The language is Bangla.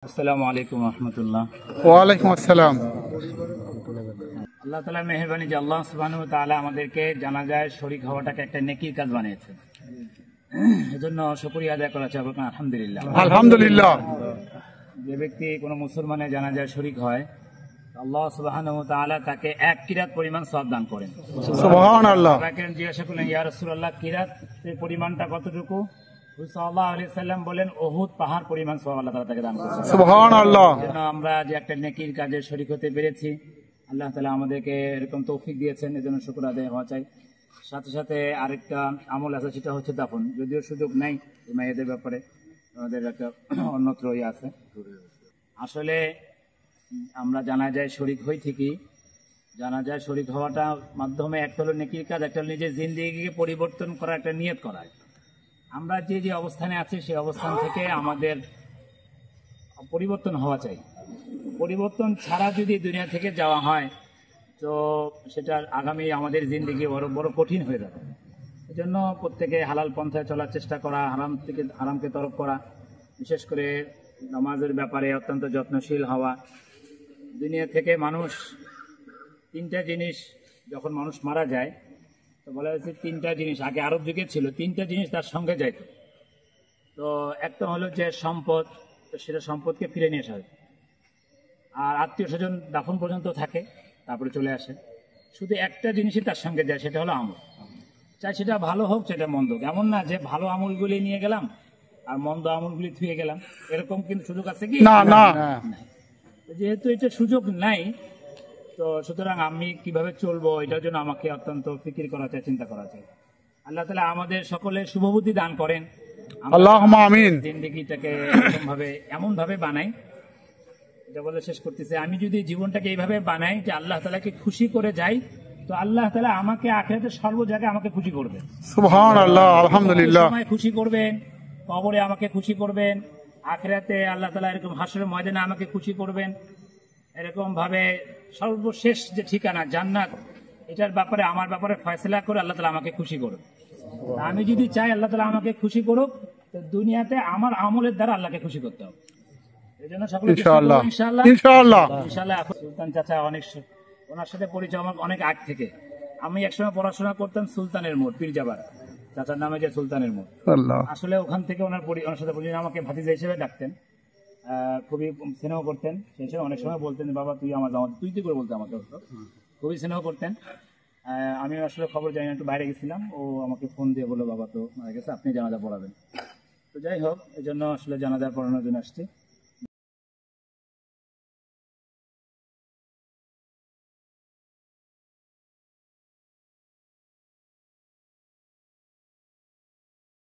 আসসালামু আলাইকুম রহমতুল্লাহ। ওয়ালাইকুম আসসালাম। আল্লাহ তাআলার মেহেরবানি যে আল্লাহ সুবহানাহু ওয়া তাআলা আমাদেরকে জানাজায় শরীক হওয়াটাকে একটা নেকির কাজ বানিয়েছে, এজন্য শুকরিয়া আদায় করা চাই। বলুন আলহামদুলিল্লাহ। আলহামদুলিল্লাহ। যে ব্যক্তি কোনো মুসলমানের জানাজায় শরীক হয়, আল্লাহ সুবহানাহু ওয়া তাআলা তাকে এক কিরাত পরিমাণ সওয়াব দান করেন। সুবহানাল্লাহ। সাহাবায়ে জিজ্ঞাসা করলেন, ইয়া রাসূলুল্লাহ, কিরাতের পরিমাণটা কতটুকু? রাসূল সাল্লাল্লাহু আলাইহি সাল্লাম বলেন, উহুদ পাহাড় পরিমাণ সওয়াব আল্লাহ তাআলা তাকে দান করেছেন। সুবহানাল্লাহ। যেন আমরা যে একটা নেকির কাজে শরীক হতে পেরেছি, আল্লাহ তাআলা আমাদেরকে এরকম তৌফিক দিয়েছেন, এজন্য শুকর আদায় হওয়া চাই। সাথে সাথে আরেকটা আমল আছে, সেটা হচ্ছে দাফন। যদিও সুযোগ নাই মেয়েদের ব্যাপারে, আমাদের একটা অন্যত্র আছে। আসলে আমরা জানাজায় শরীক হই ঠিকই, জানাজায় শরীক হওয়াটা মাধ্যমে একটা হলো নেকির কাজ, একটা হলো নিজের জিন্দেগিকে পরিবর্তন করা, একটা নিয়ত করা। আমরা যে যে অবস্থানে আছি সেই অবস্থান থেকে আমাদের পরিবর্তন হওয়া চাই। পরিবর্তন ছাড়া যদি দুনিয়া থেকে যাওয়া হয় তো সেটা আগামী আমাদের জিন্দেগি বড় বড় কঠিন হয়ে যাবে। এজন্য প্রত্যেকে হালাল পন্থায় চলার চেষ্টা করা, হারামকে তরক করা, বিশেষ করে নামাজের ব্যাপারে অত্যন্ত যত্নশীল হওয়া। দুনিয়া থেকে মানুষ তিনটা জিনিস, যখন মানুষ মারা যায় তো বলা হয়েছে তিনটা জিনিস, আগে আরব যুগে ছিল তিনটা জিনিস তার সঙ্গে যাইত। তো একটা হলো যে সম্পদ, তো সেটা সম্পদকে ফিরে নিয়ে আসা হয়। আর আত্মীয় স্বজন দাফন পর্যন্ত থাকে, তারপরে চলে আসে। শুধু একটা জিনিসই তার সঙ্গে যায়, সেটা হলো আমল। চাই সেটা ভালো হোক, সেটা মন্দ হোক। এমন না যে ভালো আমলগুলি নিয়ে গেলাম আর মন্দ আমলগুলি থুয়ে গেলাম, এরকম কিন্তু সুযোগ আছে কি? না না। যেহেতু এটা সুযোগ নাই, তো সুতরাং আমি কিভাবে চলবো এটার জন্য আমাকে অত্যন্ত ফিকির করা চাই, চিন্তা করা চাই। আল্লাহ তাআলা আমাদের সকলের শুভবুদ্ধি দান করেন। আল্লাহুম্মা আমিন। জিন্দেগিটাকে এমন ভাবে বানাই, এটা বলে শেষ করতেছে, আমি যদি জীবনটাকে এইভাবে বানাই যে আল্লাহ তাআলাকে খুশি করে যাই, তো আল্লাহ তাআলা আমাকে আখিরাতের সর্ব জায়গায় আমাকে খুশি করবেন। সুবহানাল্লাহ। আলহামদুলিল্লাহ। সময় খুশি করবেন, কবরে আমাকে খুশি করবেন, আখিরাতে আল্লাহ তাআলা এরকম হাসরের ময়দানে আমাকে খুশি করবেন। এরকম ভাবে সর্বশেষ যে ঠিকানা জান্নাত, এটার ব্যাপারে আমার ব্যাপারে ফয়সালা করে আল্লাহ তাআলা আমাকে খুশি করুন। আমি যদি চাই আল্লাহ তাআলা আমাকে খুশি করুক, তো দুনিয়াতে আমার আমলের দ্বারা আল্লাহকে খুশি করতে হবে। এজন্য সকলে ইনশাআল্লাহ ইনশাআল্লাহ ইনশাআল্লাহ ইনশাআল্লাহ। সুলতান চাচা ওনার সাথে পরিচয় আমার অনেক আগ থেকে। আমি একসময় পড়াশোনা করতাম সুলতানের মোড়, পীরজাবার চাচার নামে যে সুলতানের মোড়। আল্লাহ। আসলে ওখান থেকে ওনার সাথে পরিচয়, আমাকে ভাতিজা হিসেবে ডাকতেন, খুবই স্নেহ করতেন। সেই সময় অনেক সময় বলতেন, বাবা তুই আমার জামাত, তুই তুই করে বলতে আমাকে, খুবই স্নেহ করতেন। আমি আসলে খবর জানি না, একটু বাইরে গেছিলাম, ও আমাকে ফোন দিয়ে বললো, বাবা তো মারা গেছে, আপনি জানাজা পড়াবেন। তো যাই হোক, এই জন্য আসলে জানাজা পড়ানোর জন্য আসছি।